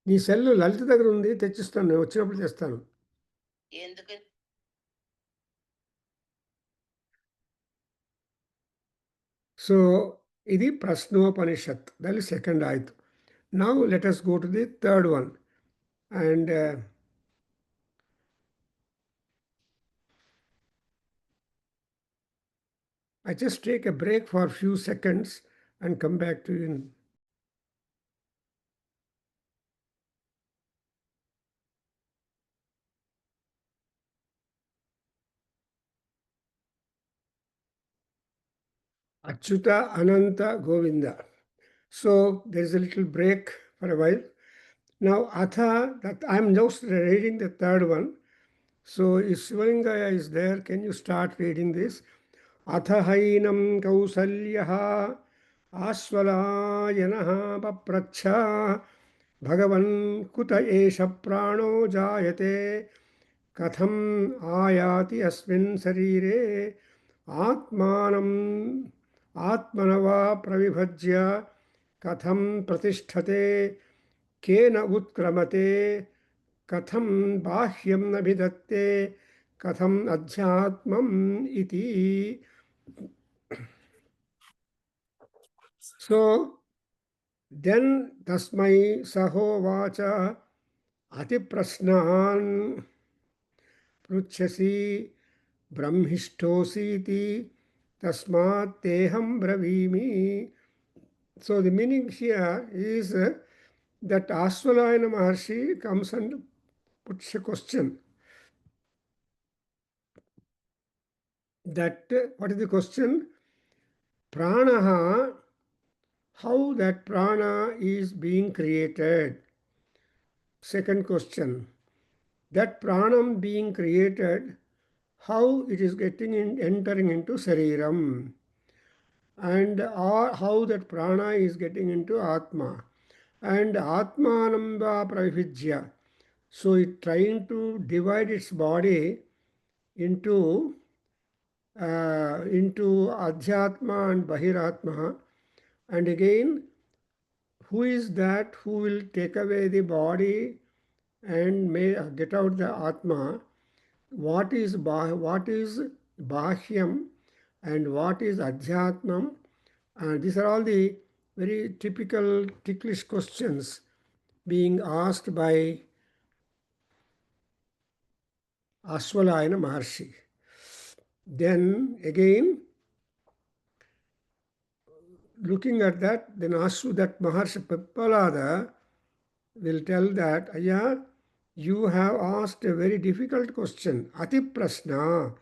నీ సెల్ లలిత దగ్గర ఉంది, తెచ్చిస్తాను, నేను వచ్చినప్పుడు తెస్తాను. So ఇది Prashnopanishad, that is second ayat. Now let us go to the third one. And I just take a break for a few seconds and come back to you. Achyuta Ananta Govinda. So there is a little break for a while. Now Atha, that I'm just reading the third one. So if Shivalingaya is there, can you start reading this? Atha hainam kausalyaha asvalayanaha papracha bhagavan kuta esha prano jayate katham ayati asmin sarire atmanam atmanava pravibhajya katham pratisthate kena utkramate katham bahyam nabhidatte katham adhyatmam iti. So then tasmai saho vacha ati prasnan pruchasi brahmishthositi tasmat teham bravimi. So the meaning here is that Asvalayana Maharshi comes and puts a question. That what is the question? Pranaha, how that prana is being created. Second question, that pranam being created, how it is getting entering into Sariram, and how that prana is getting into Atma, and Atmanamba Pravijya. So it trying to divide its body into Adhyatma and Bahiratma, and again, who is that who will take away the body and may get out the Atma? What is Bahyam and what is Adhyatmam? And these are all the very typical ticklish questions being asked by Asvalayana Maharshi. Then again, looking at that, then that Maharshi Pippalada will tell that, Aya, you have asked a very difficult question. Ati prasna.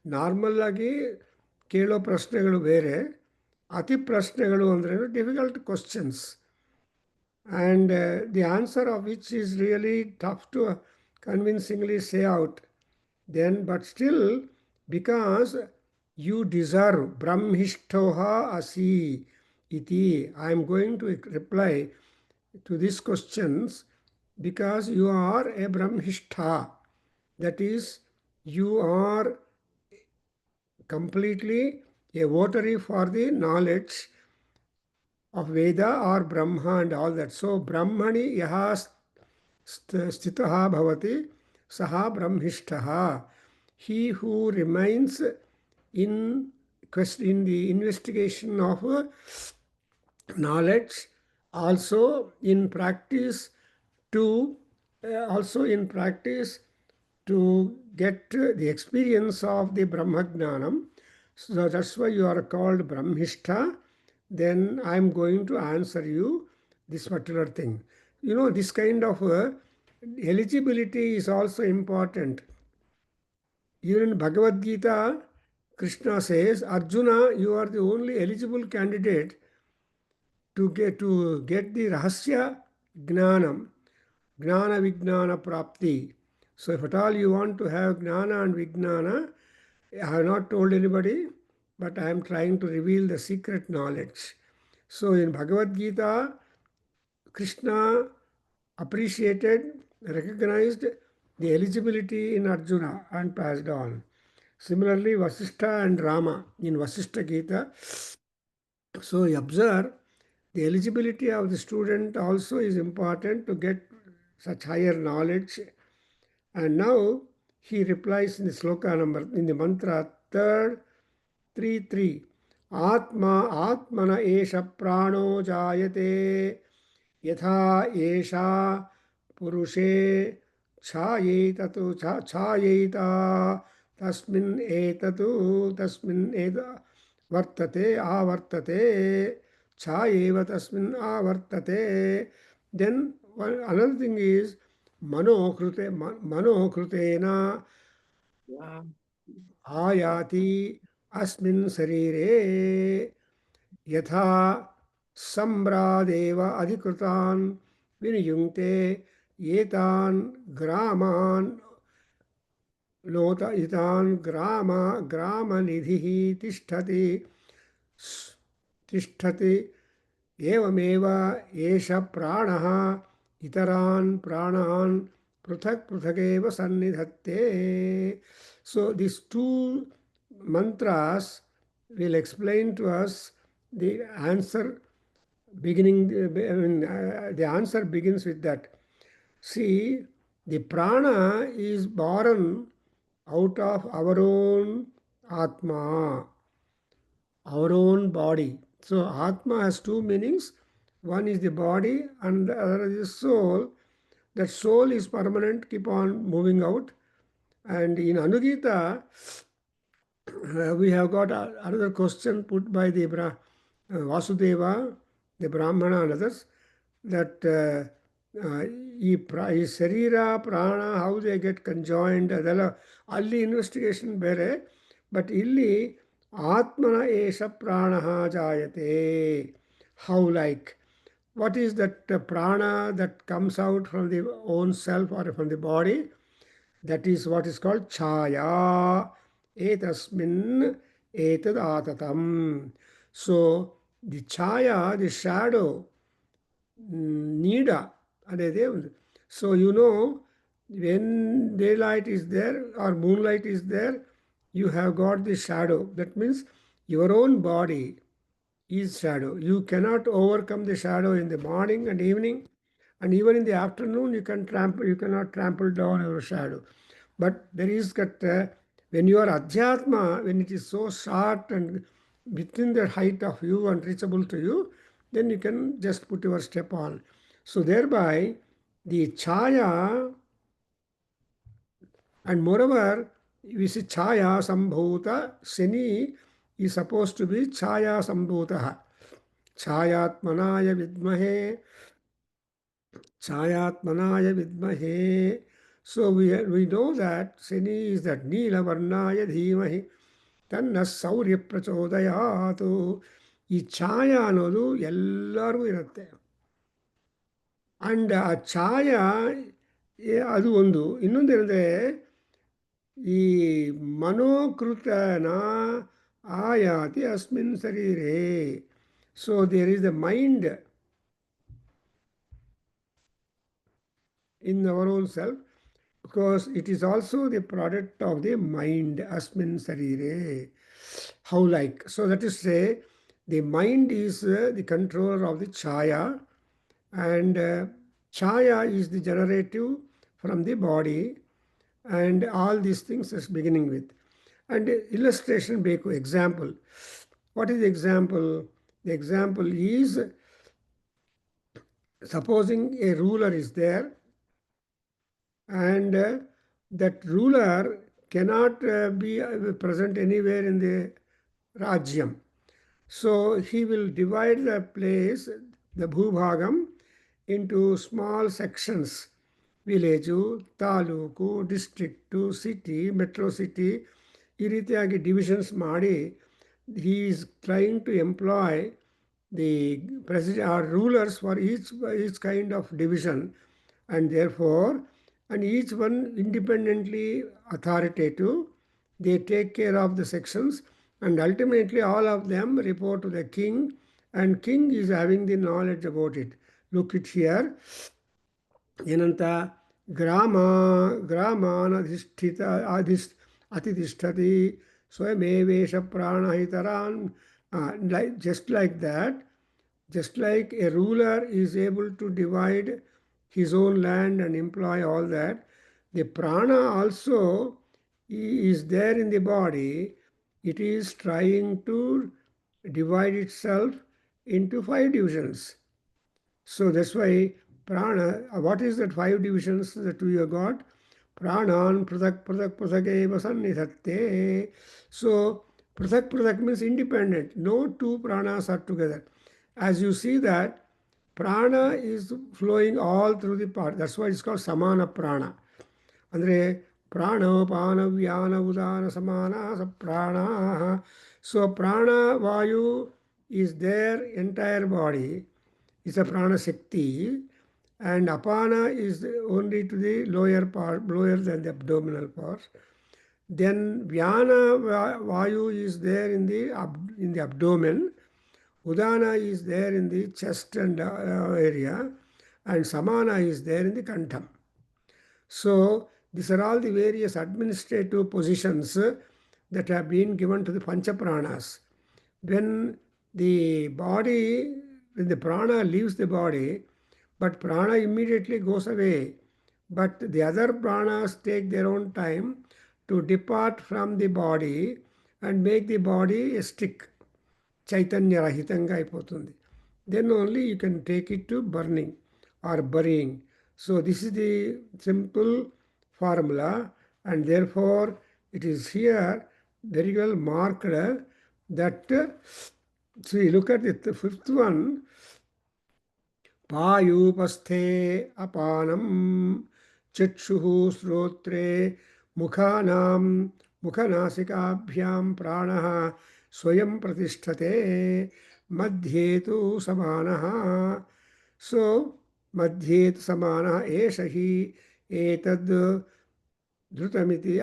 Normal ಆಗಿ ಕೇಳೋ ಪ್ರಶ್ನೆಗಳು ಬೇರೆ, ಅತಿ ಪ್ರಶ್ನೆಗಳು ಅಂದರೆ difficult questions. And the answer of which is really tough to convincingly say out. Then, but still, because you deserve brahmishtoha asi iti, I am going to reply to these questions because you are a brahmishta. That is, you are completely a votary for the knowledge of Veda or Brahma and all that. So, Brahmani yaha stitaha bhavati saha brahmishtaha. He who remains in the investigation of knowledge, also in practice to get the experience of the Brahmagnanam. So that's why you are called Brahmishta. Then I am going to answer you this particular thing. You know, this kind of eligibility is also important. Even in Bhagavad Gita, Krishna says, Arjuna, you are the only eligible candidate to get the Rahasya Gnanam, Gnana Vijnana Prapti. So if at all you want to have Gnana and Vijnana, I have not told anybody, but I am trying to reveal the secret knowledge. So in Bhagavad Gita, Krishna appreciated, recognized the eligibility in Arjuna and passed on. Similarly, Vasishtha and Rama in Vasishtha Gita. So you observe the eligibility of the student also is important to get such higher knowledge. And now he replies in the sloka number, in the mantra third, 3:3. Atma Atmana Esha Prano Jayate Yatha Esha Purushe Chayetatu Chayeta Tasmin Eda Vartate Avartate Chayeva Tasmin Avartate. Then another thing is Manokrutena Ayati Asmin Sarire Yatha Sambradeva Adhikrutan Viniyungte Yetan Graman Lota Itan Grama Nidhi Tishtati Evameva Esha Pranaha Itaran Pranan Pruthak Pruthakeva Sannidhatte. So these two mantras will explain to us the answer beginning. The answer begins with that. See, the prana is born out of our own Atma, our own body. So Atma has two meanings. One is the body and the other is the soul. That soul is permanent, keep on moving out. And in Anugita, we have got another question put by the Vasudeva, the Brahmana and others, that ಈ ಶರೀರ ಪ್ರಾಣ how they get ಕಂಜಾಯಿಂಡ್ ಅದೆಲ್ಲ ಅಲ್ಲಿ investigation ಬೇರೆ. But ಇಲ್ಲಿ ಆತ್ಮನ ಏಷ ಪ್ರಾಣ ಜಾಯತೆ. How like what is that prana that comes out from the own self or from the body? That is what is called chaya. Etasmin etad atatam. So the chaya, the shadow, nida anede undi. So you know, when daylight is there or moonlight is there, you have got the shadow. That means your own body is shadow. You cannot overcome the shadow in the morning and evening, and even in the afternoon you cannot trample down your shadow. But there is that when you are adhyatma, when it is so short and within the height of you and reachable to you, then you can just put your step on. So thereby the chaya, and moreover we see chaya sambhuta, Shani is supposed to be chaya sambhutah. Chayatmanaya vidmahe, Chayatmanaya vidmahe. So we know that Shani is that Neela Varnaya Dhimahi Tanna Saurya Prachodayatu. ಈ ಛಾಯ ಅನ್ನೋದು ಎಲ್ಲರಿಗೂ ಇರುತ್ತೆ. And ಆ ಛಾಯ ಅದು ಒಂದು. ಇನ್ನೊಂದೇನೆಂದರೆ ಈ ಮನೋಕೃತನ ಆಯಾತಿ ಅಸ್ಮಿನ್ ಶರೀರೇ. So there is the mind in our own self, because it is also the product of the mind, asmin sarire. How like? So that is to say, the mind is the controller of the chaya, and chaya is the generative from the body, and all these things is beginning with. And illustration beku, example. What is the example? The example is, supposing a ruler is there, and that ruler cannot be present anywhere in the Rajyam. So he will divide the place, the Bhubhagam, into small sections. Village, taluk, district, city, metro city, ಈ ರೀತಿಯಾಗಿ divisions ಮಾಡಿ he is trying to employ the president or rulers for each kind of division, and therefore, and each one independently authoritative, they take care of the sections, and ultimately all of them report to the king, and king is having the knowledge about it. Look it here. ಏನಂತ ಗ್ರಾಮ ಗ್ರಾಮಾನಧಿಷ್ಠಿತ ಅತಿಷ್ಠತಿ ಸ್ವಯಮೇವೇಶ ಪ್ರಾಣಹಿತರಾನ್ just like that, just like a ruler is able to divide his own land and employ all that, the prana also is there in the body. It is trying to divide itself into 5 divisions. So that's why prana, what is that 5 divisions that we have got? Pranan prathak prathak prathakeva sannidhatte. So prathak prathak means independent. No two pranas are together. As you see that prana is flowing all through the part. That's why it's called samana prana. ಅಂದರೆ ಪ್ರಾಣೋಪಾನ ವ್ಯಾನ udana samana prana. So pranavayu is there entire body, is a prana shakti, and apana is only to the lower part, lower than the abdominal part. Then vyana vayu is there in the abdomen, udana is there in the chest and area, and samana is there in the kantham. So these are all the various administrative positions that have been given to the pancha pranas. When the body, when the prana leaves the body, but prana immediately goes away. But the other pranas take their own time to depart from the body and make the body a stick. Chaitanya rahitanga అయిపోతుంది. Then only you can take it to burning or burying. So this is the simple formula, and therefore it is here very well marked that, so you look at the fifth one, पायूपस्थे अपानं चक्षुः श्रोत्रे मुखानां मुखनासिकाभ्यां प्राणः स्वयं प्रतिष्ठते मध्ये तु समानः. सो मध्ये तु समानः एष हि एतद् धृतमिति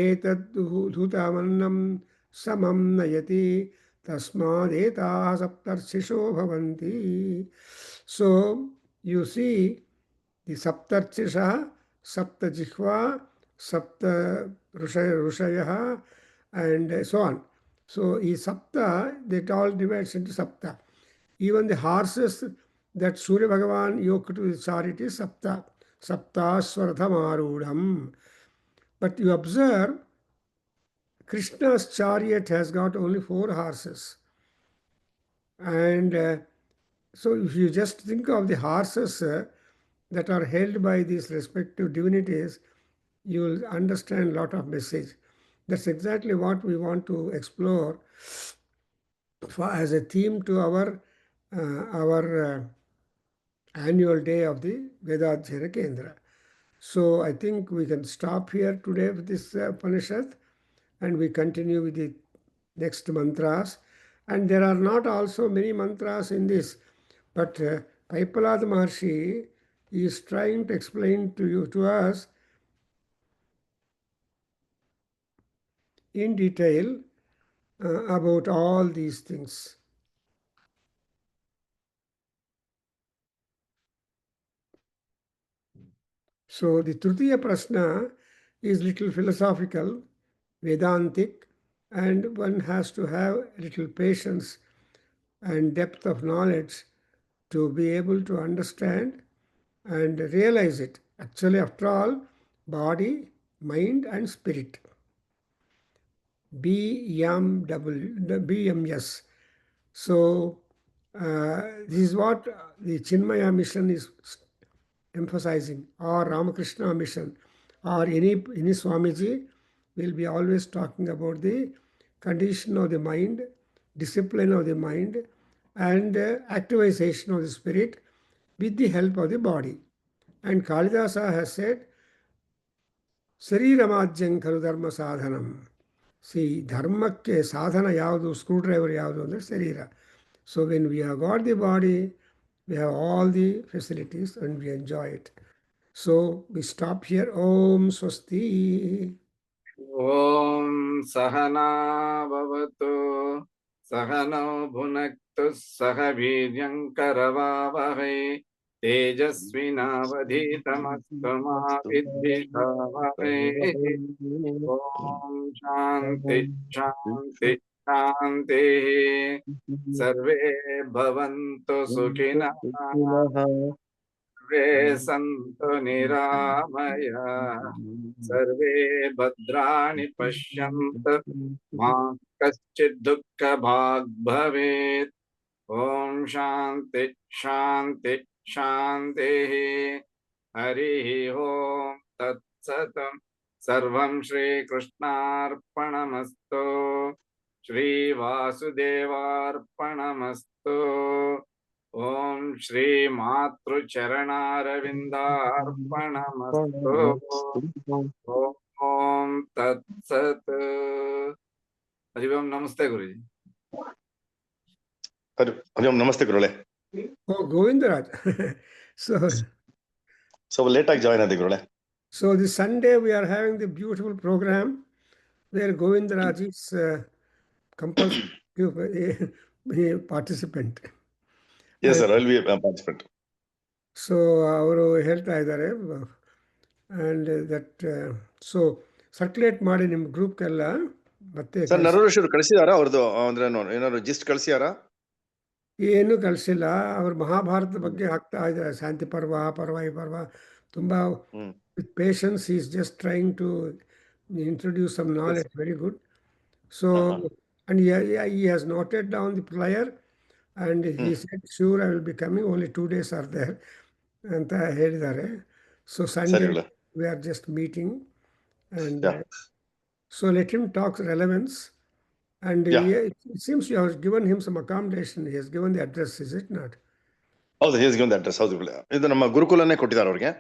एतद्धूतमन्नं समं नयति तस्मादेताः सप्तर्षिषो भवन्ति. So you see the saptarchishah, saptajihva, sapta rushayah, and so on. So in sapta, that all divides into sapta. Even the horses that Surya Bhagavan yoked to the chariot is sapta. Saptaswarathamarudham. But you observe, Krishna's chariot has got only 4 horses. And so if you just think of the horses that are held by these respective divinities, you will understand a lot of message. That's exactly what we want to explore as a theme to our annual day of the Veda Adhyayana Kendra. So I think we can stop here today with this Upanishad, and we continue with the next mantras. And there are not also many mantras in this, but Paipalad Maharshi is trying to explain to us in detail about all these things. So the Tritiya Prashna is little philosophical, Vedantic, and one has to have a little patience and depth of knowledge to be able to understand and realize it. Actually, after all, body, mind, and spirit. BMS. So this is what the Chinmaya mission is emphasizing, or Ramakrishna mission, or any Swamiji will be always talking about the condition of the mind, discipline of the mind, and activization of the spirit with the help of the body. And Kalidasa has said, Sariramadhyam khalu dharma sadhanam. See, dharmakke sadhana yavadu, screwdriver yavadu andre sarira. So when we have got the body, we have all the facilities and we enjoy it. So we stop here. Om Swasti. Om Sahana Bhavatu Sahano Bhunaktu Sahaviryam Karavavahai Tejasvinavadhitamastu ma vidvishavahai. Om Shanti Shanti Shanti. Sarve bhavantu sukhina सर्वे सन्तु निरामया सर्वे भद्राणि पश्यन्तु मा कश्चित् दुःखभाग् भवेत् ॐ शान्ति शान्ति शान्तिः हरिः ॐ तत्सत् सर्वं श्रीकृष्णार्पणमस्तु श्रीवासुदेवार्पणमस्तु ओम श्री मातृचरणारविन्दार्पणमस्तु ओम तत्सत् हरि ओम नमस्ते गुरुजी हरि ओम नमस्ते गुरुले Oh, Govindaraj. So late I join adi गुरुले. So this Sunday we are having the beautiful program where Govindaraj is compulsory participant. Yes sir, I will be a participant. So ಅವರು ಹೇಳ್ತಾ ಇದ್ದಾರೆ and that so circulate ಮಾಡಿ ನಿಮ್ಮ ಗ್ರೂಪ್ಗೆಲ್ಲ ಮತ್ತೆ sir ನರಋಷಿರು ಕಳಿಸಿದಾರಾ ಅವ್ರದ್ದು ಅಂದ್ರೆ ಏನಾದ್ರು ಜಿಸ್ಟ್ ಕಳಿಸಿದಾರಾ? ಏನು ಕಳಿಸಿಲ್ಲ. ಅವರು ಮಹಾಭಾರತದ ಬಗ್ಗೆ ಹಾಕ್ತಾ ಇದ್ದಾರೆ. ಶಾಂತಿ ಪರ್ವ ಈ ಪರ್ವ ತುಂಬಾ with patience he is just trying to introduce some knowledge. Yes. Very good. So and he has noted down the flyer and he said sure I will be coming, only 2 days are there ಅಂತ ಹೇಳಿದ್ದಾರೆ. So Sunday we are just meeting and so let him talk relevance and it seems you have given him some accommodation. He has given the address, is it not? ಹೌದು, he has given the address. ಹೌದು, ಇದು ನಮ್ಮ ಗುರುಕುಲನೇ ಕೊಟ್ಟಿದ್ದಾರೆ ಅವ್ರಿಗೆ.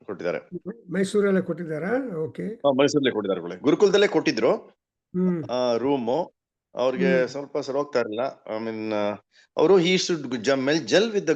ಕೊಟ್ಟಿದ್ದಾರೆ. ಮೈಸೂರಲ್ಲೇ ಕೊಟ್ಟಿದ್ದಾರಾ? Okay, ಮೈಸೂರಲ್ಲೇ ಕೊಟ್ಟಿದ್ದಾರೆ. ಗುರುಕುಲದಲ್ಲೇ ಕೊಟ್ಟಿದ್ರು room. ಅವ್ರಿಗೆ ಸ್ವಲ್ಪ ಸರ್ ಹೋಗ್ತಾ ಇರಲಿಲ್ಲ. ಐ ಮೀನ್ ಅವರು he should gel with the